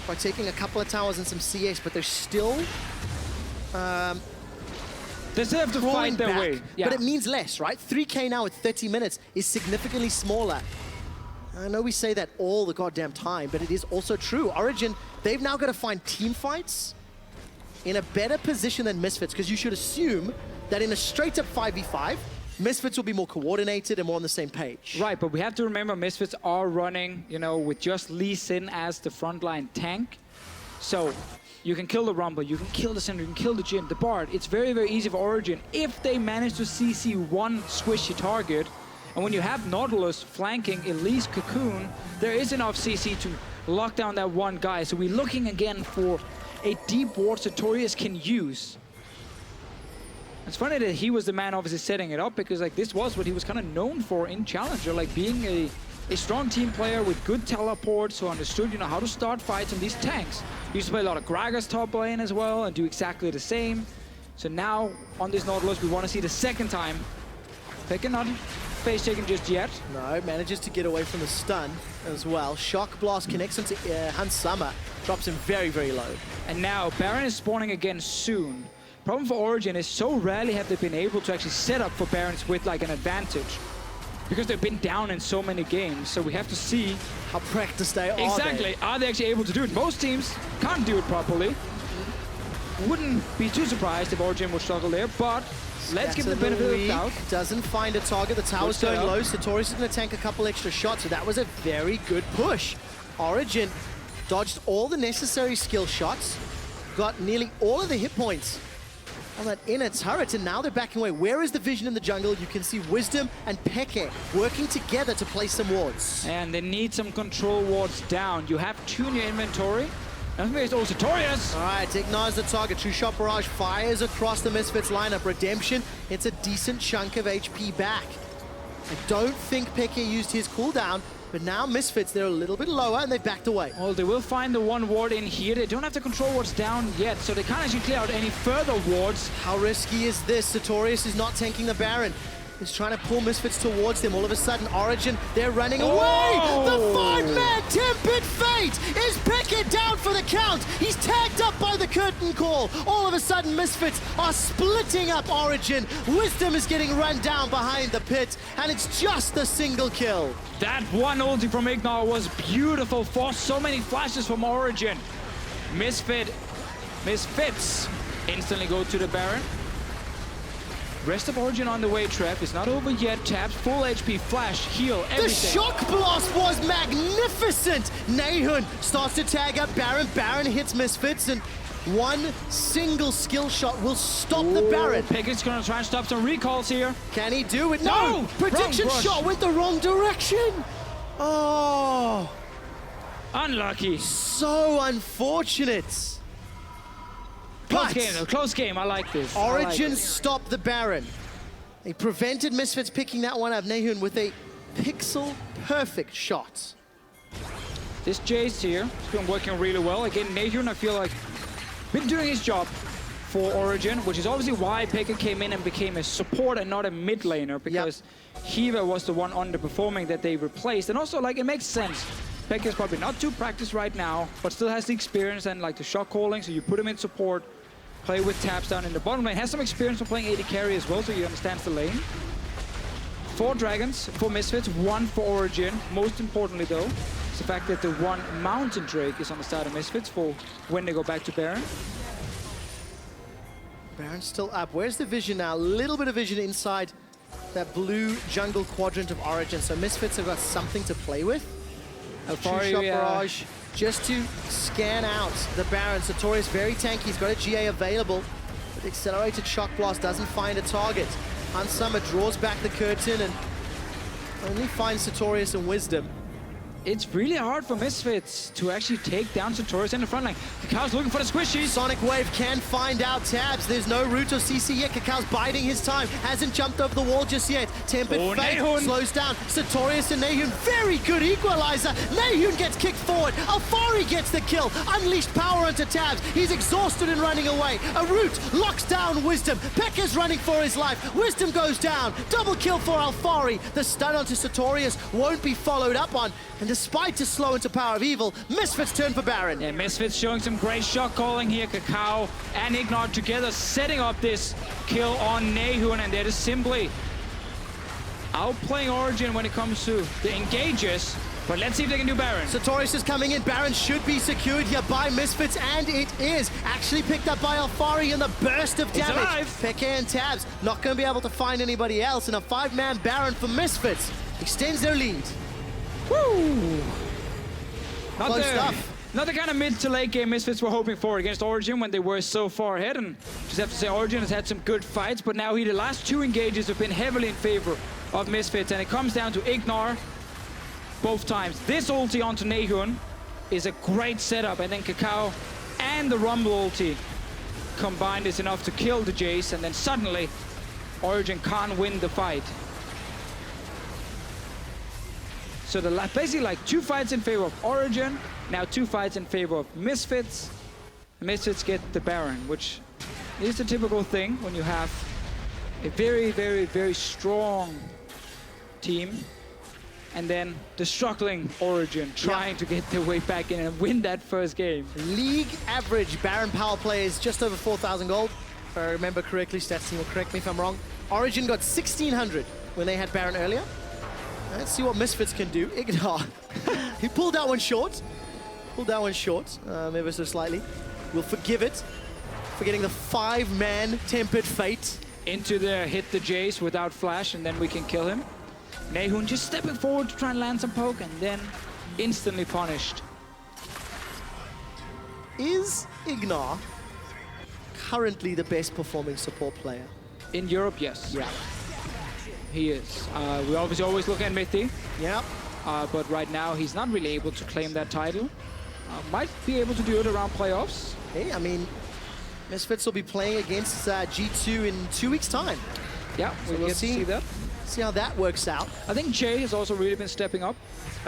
by taking a couple of towers and some CS, but they're still they still have to find their way. Yeah. But it means less, right? 3K now at 30 minutes is significantly smaller. I know we say that all the goddamn time, but it is also true. Origen, they've now got to find team fights in a better position than Misfits, because you should assume that in a straight-up 5v5, Misfits will be more coordinated and more on the same page. Right, but we have to remember Misfits are running, you know, with just Lee Sin as the frontline tank. So you can kill the Rumble, you can kill the Syndra, you can kill the Jhin, the Bard. It's very, very easy for Origen if they manage to CC one squishy target. And when you have Nautilus flanking Elise Cocoon, there is enough CC to lock down that one guy. So we're looking again for a deep ward Satorius can use. It's funny that he was the man obviously setting it up, because like this was what he was kind of known for in Challenger, like being a strong team player with good teleports who understood, you know, how to start fights on these tanks. He used to play a lot of Gragas top lane as well and do exactly the same. So now on this Nautilus, we want to see the second time. Peke not face taken just yet. No, manages to get away from the stun as well. Shock Blast connects into Hansama, drops him very, very low. And now Baron is spawning again soon. Problem for Origen is so rarely have they been able to actually set up for Barons with like an advantage, because they've been down in so many games. So we have to see how practiced they are. Exactly. Are they actually able to do it? Most teams can't do it properly. Wouldn't be too surprised if Origen would struggle there, but let's give the benefit of the doubt. Doesn't find a target. The tower's going low. Satorius is going to tank a couple extra shots, so that was a very good push. Origen dodged all the necessary skill shots, got nearly all of the hit points on that inner turret, and now they're backing away. Where is the vision in the jungle? You can see Wisdom and Peke working together to place some wards. And they need some control wards down. You have two in your inventory. There's also Satorius. All right, ignores the target. True Shot Barrage fires across the Misfits lineup. Redemption, it's a decent chunk of HP back. I don't think Peke used his cooldown, but now Misfits, they're a little bit lower and they backed away. Well, they will find the one ward in here. They don't have the control wards down yet, so they can't actually clear out any further wards. How risky is this? Satorius is not tanking the Baron. He's trying to pull Misfits towards them. All of a sudden, Origen, they're running away! The five-man Tempered Fate is Peke down for the count! He's tagged up by the curtain call! All of a sudden, Misfits are splitting up Origen. Wisdom is getting run down behind the pit, and it's just the single kill. That one ulti from IgNar was beautiful. Forced so many flashes from Origen. Misfits instantly go to the Baron. Rest of Origen on the way, Trev. It's not over yet. Tabzz, full HP, flash, heal, everything. The shock blast was magnificent! NaeHyun starts to tag up Baron. Baron hits Misfits, and one single skill shot will stop the Baron. Peke's gonna try and stop some recalls here. Can he do it? No! Prediction shot went the wrong direction! Oh! Unlucky. So unfortunate. Close game, I like this. Origen stopped the Baron. They prevented Misfits picking that one up. NaeHyun with a pixel-perfect shot. This Jayce here has been working really well. Again, NaeHyun, I feel like, been doing his job for Origen, which is obviously why Peke came in and became a support and not a mid laner, because Hiva was the one underperforming that they replaced. And also, like, it makes sense. Peke is probably not too practiced right now, but still has the experience and like the shot calling, so you put him in support, play with Tabzz down in the bottom lane, has some experience of playing AD carry as well, so he understands the lane. 4 dragons for Misfits, 1 for Origen. Most importantly though, is the fact that the one Mountain Drake is on the side of Misfits for when they go back to Baron. Baron's still up. Where's the vision now? A little bit of vision inside that blue jungle quadrant of Origen, so Misfits have got something to play with. Alphari, Shot Barrage just to scan out the Baron. Satorius very tanky, he's got a GA available, but accelerated Shock Blast doesn't find a target. Hansama draws back the curtain and only finds Satorius and Wisdom. It's really hard for Misfits to actually take down Satorius in the front line. KaKAO's looking for the squishies. Sonic Wave can find out Tabzz. There's no root or CC yet. KaKAO's biding his time. Hasn't jumped over the wall just yet. Tempered Fate slows down. Satorius and NaeHyun. Very good equalizer. NaeHyun gets kicked forward. Alphari gets the kill. Unleashed power onto Tabzz. He's exhausted and running away. A root locks down Wisdom. Peke's running for his life. Wisdom goes down. Double kill for Alphari. The stun onto Satorius won't be followed up on. And despite the slow into PowerOfEvil, Misfits turn for Baron. Yeah, Misfits showing some great shot calling here. KaKAO and IgNar together setting up this kill on NaeHyun, and they're just simply outplaying Origen when it comes to the engages. But let's see if they can do Baron. Satorius is coming in. Baron should be secured here by Misfits, and it is. Actually picked up by Alphari in the burst of damage. PeKe and Tabzz not going to be able to find anybody else, and a 5-man Baron for Misfits extends their lead. Woo! Close stuff. Not the kind of mid to late game Misfits were hoping for against Origen when they were so far ahead. And just have to say, Origen has had some good fights, but now the last 2 engages have been heavily in favor of Misfits, and it comes down to IgNar both times. This ulti onto NaeHyun is a great setup, and then KaKAO and the Rumble ulti combined is enough to kill the Jayce, and then suddenly Origen can't win the fight. So basically like 2 fights in favor of Origen, now 2 fights in favor of Misfits. Misfits get the Baron, which is the typical thing when you have a very, very, very strong team, and then the struggling Origen trying to get their way back in and win that first game. League average Baron power play is just over 4,000 gold. If I remember correctly, stats team will correct me if I'm wrong. Origen got 1,600 when they had Baron earlier. Let's see what Misfits can do. IgNar, he pulled that one short. Ever so slightly. We'll forgive it. Forgetting the 5-man Tempered Fate. Into the hit the Jayce without flash, and then we can kill him. NaeHyun just stepping forward to try and land some poke, and then instantly punished. Is IgNar currently the best performing support player? In Europe, yes. Yeah. He is. We obviously always look at Mythi. Yeah. But right now, he's not really able to claim that title. Might be able to do it around playoffs. Hey, I mean, Misfits will be playing against G2 in 2 weeks' time. Yeah, so we'll see that. See how that works out. I think Jay has also really been stepping up.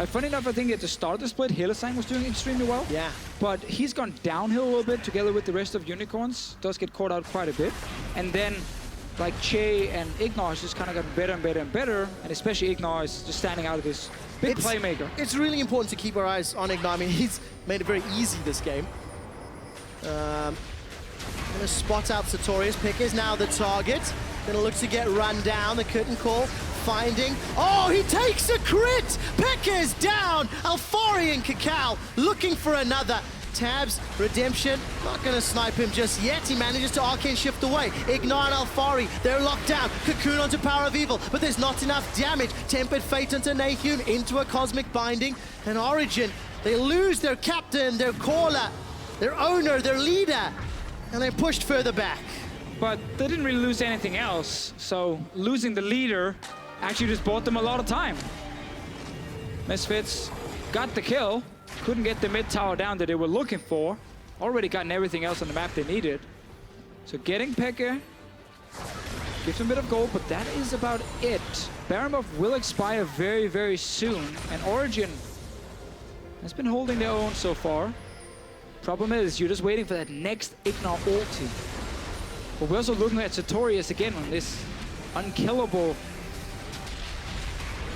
Funny enough, I think at the start of the split, Hylissang was doing extremely well. Yeah. But he's gone downhill a little bit together with the rest of Unicorns. Does get caught out quite a bit. And then, like, Che and IgNar has just kind of gotten better and better and better. And especially IgNar is just standing out of this big playmaker. It's really important to keep our eyes on IgNar. I mean, he's made it very easy this game. Gonna spot out Satorius. PeKe is now the target. Gonna look to get run down. The curtain call. Finding. Oh, he takes a crit! PeKe is down! Alphari and KaKAO looking for another. Tabzz, redemption, not gonna snipe him just yet. He manages to arcane shift away. IgNar and Alphari, they're locked down. Cocoon onto PowerOfEvil, but there's not enough damage. Tempered Fate onto NaeHyun, into a Cosmic Binding. And Origen, they lose their captain, their caller, their owner, their leader, and they're pushed further back. But they didn't really lose anything else, so losing the leader actually just bought them a lot of time. Misfits got the kill, couldn't get the mid tower down that they were looking for. Already gotten everything else on the map they needed. So getting PeKe gives them a bit of gold, but that is about it. Baron buff will expire very, very soon, and Origen has been holding their own so far. Problem is, you're just waiting for that next IgNar ulti. But we're also looking at Satorius again on this unkillable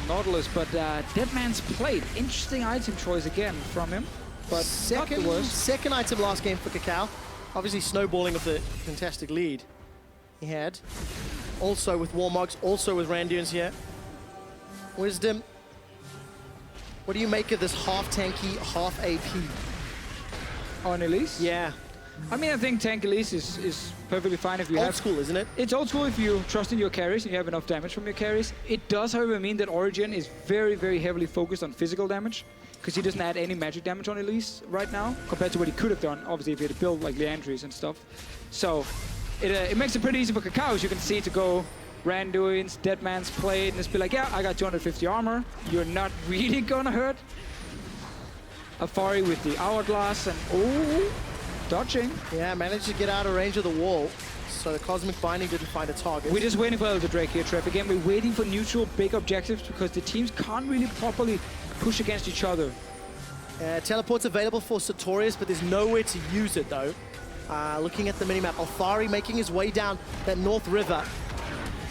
Nautilus, but Dead Man's Plate. Interesting item choice again from him, but not the worst. Second item last game for KaKAO. Obviously snowballing of the fantastic lead he had. Also with Warmogs, also with Randuins here. Wisdom, what do you make of this half tanky, half AP? On Elise? Yeah. I mean, I think tank Elise is perfectly fine if you have... Old school, isn't it? It's old school if you trust in your carries and you have enough damage from your carries. It does, however, mean that Origen is very, very heavily focused on physical damage, because he doesn't add any magic damage on Elise right now, compared to what he could have done, obviously, if he had built like Leandries and stuff. So, it makes it pretty easy for KaKAO, as you can see, to go Randuins, Dead Man's Plate, and just be like, yeah, I got 250 armor. You're not really gonna hurt. Alphari with the Hourglass, and oh, dodging. Yeah, managed to get out of range of the wall. So the Cosmic Binding didn't find a target. We're just waiting for Elder Drake here, Trev. Again, we're waiting for neutral big objectives because the teams can't really properly push against each other. Teleport's available for Satorius, but there's nowhere to use it though. Looking at the minimap, Alphari making his way down that North River.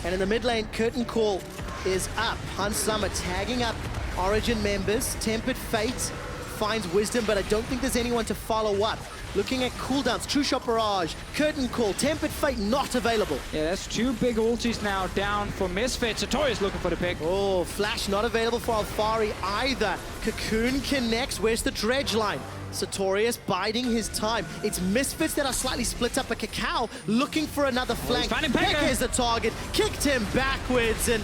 And in the mid lane, Curtain Call is up. Hunt Summer tagging up Origen members. Tempered Fate finds Wisdom, but I don't think there's anyone to follow up. Looking at cooldowns, True Shot Barrage, Curtain Call, Tempered Fate not available. Yeah, that's two big ultis now down for Misfits. Satorius looking for the pick. Oh, Flash not available for Alphari either. Cocoon connects. Where's the dredge line? Satorius biding his time. It's Misfits that are slightly split up, but KaKAO looking for another flank. PeKe is the target. Kicked him backwards, and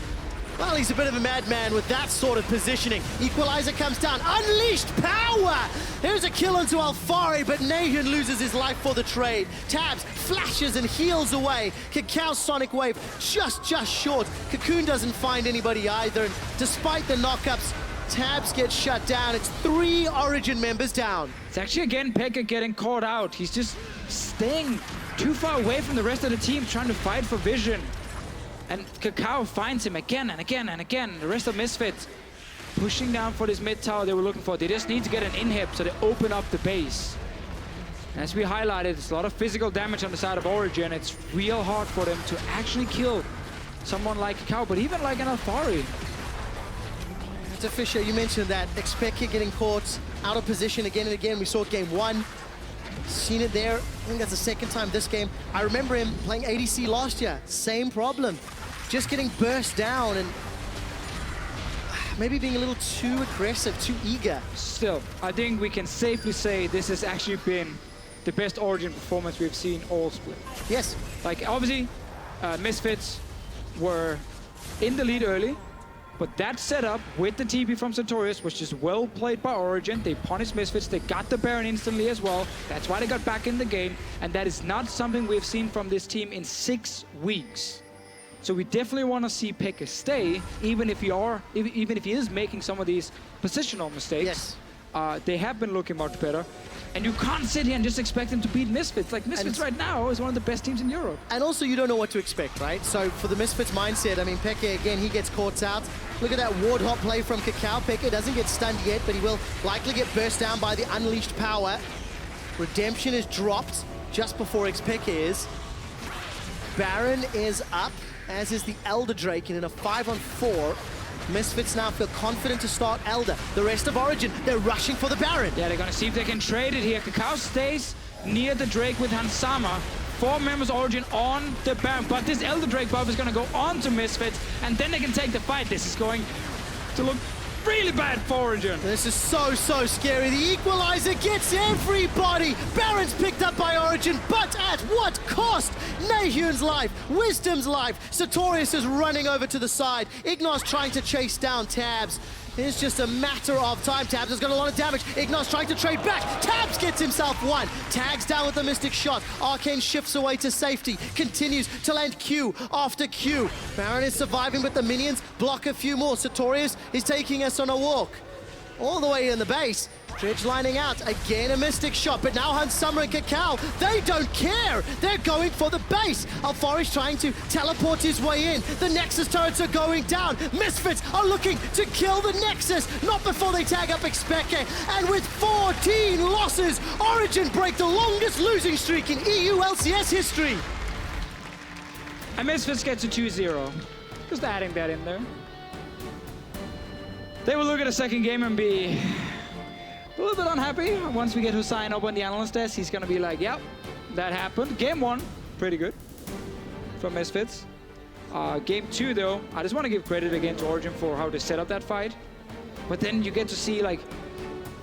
well, he's a bit of a madman with that sort of positioning. Equalizer comes down. Unleashed power! Here's a kill onto Alphari, but NaeHyun loses his life for the trade. Tabzz flashes and heals away. KaKAO's Sonic Wave just short. Cocoon doesn't find anybody either, and despite the knockups, Tabzz gets shut down. It's 3 Origen members down. It's actually, again, PeKe getting caught out. He's just staying too far away from the rest of the team, trying to fight for vision. And KaKAO finds him again and again and again. The rest of Misfits pushing down for this mid tower they were looking for. They just need to get an inhib so they open up the base. As we highlighted, it's a lot of physical damage on the side of Origen. It's real hard for them to actually kill someone like KaKAO, but even like an Alphari. Deficio, you mentioned that. xPeke getting caught out of position again and again. We saw it game 1. Seen it there. I think that's the second time this game. I remember him playing ADC last year. Same problem. Just getting burst down and maybe being a little too aggressive, too eager. Still, I think we can safely say this has actually been the best Origen performance we've seen all split. Yes. Like, obviously, Misfits were in the lead early, but that setup with the TP from Satorius was just well played by Origen. They punished Misfits, they got the Baron instantly as well. That's why they got back in the game, and that is not something we've seen from this team in 6 weeks. So we definitely want to see PeKe stay, even if he is making some of these positional mistakes. Yes. They have been looking much better. And you can't sit here and just expect them to beat Misfits. Like, Misfits right now is one of the best teams in Europe. And also, you don't know what to expect, right? So for the Misfits mindset, I mean, PeKe, again, he gets caught out. Look at that ward hop play from KaKAO. PeKe doesn't get stunned yet, but he will likely get burst down by the unleashed power. Redemption is dropped just before xPeke is. Baron is up, as is the Elder Drake, and in a 5-on-4, Misfits now feel confident to start Elder. The rest of Origen, they're rushing for the Baron. Yeah, they're gonna see if they can trade it here. KaKAO stays near the Drake with Hansama. 4 members Origen on the Baron, but this Elder Drake buff is gonna go on to Misfits, and then they can take the fight. This is going to look really bad for Origen. This is so scary. The Equalizer gets everybody. Baron's picked up by Origen, but at what cost? NaeHyun's life, Wisdom's life. Satorius is running over to the side. IgNar's trying to chase down Tabzz. It's just a matter of time. Tabzz has got a lot of damage. IgNar's trying to trade back. Tabzz gets himself one. Tags down with the Mystic Shot. Arcane shifts away to safety. Continues to land Q after Q. Baron is surviving, but the minions block a few more. Satorius is taking us on a walk. All the way in the base. Dredge lining out. Again, a Mystic Shot, but now Hansama and KaKAO, they don't care. They're going for the base. Alphari's trying to teleport his way in. The Nexus turrets are going down. Misfits are looking to kill the Nexus. Not before they tag up xPeke. And with 14 losses, Origen break the longest losing streak in EU LCS history. And Misfits gets to 2-0. Just adding that in there. They will look at the second game and be a little bit unhappy. Once we get Hussein up on the analyst desk, he's gonna be like, yep, that happened. Game 1, pretty good from Misfits. Game 2, though, I just want to give credit again to Origen for how they set up that fight. But then you get to see, like,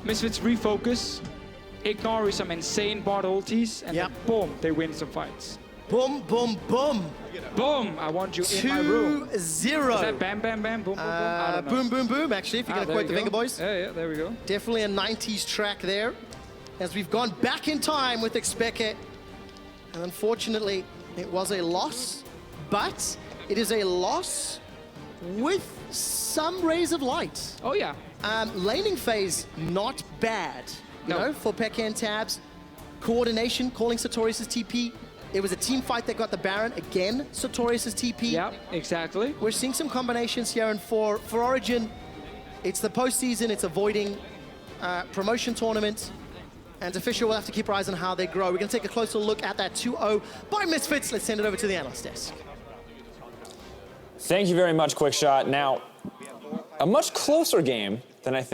Misfits refocus, IgNar with some insane bot ultis, and then boom, they win some fights. Boom, boom, boom. Boom, I want you in my room. 2-0. Is that bam, bam, bam, boom, boom, boom? I don't know. Boom, boom, boom, actually, if you're going to quote the Finger Boys. Yeah, there we go. Definitely a 90s track there. As we've gone back in time with xPeke. And unfortunately, it was a loss. But it is a loss with some rays of light. Oh, yeah. Laning phase, not bad. You know, for PeKe and Tabzz. Coordination, calling Satorius' TP. It was a team fight that got the Baron. Again, Satorius' TP. Yeah, exactly. We're seeing some combinations here, and for Origen, it's the postseason, it's avoiding promotion tournament, and Deficio will have to keep our eyes on how they grow. We're going to take a closer look at that 2-0 by Misfits. Let's send it over to the analyst desk. Thank you very much, QuickShot. Now, a much closer game than I think.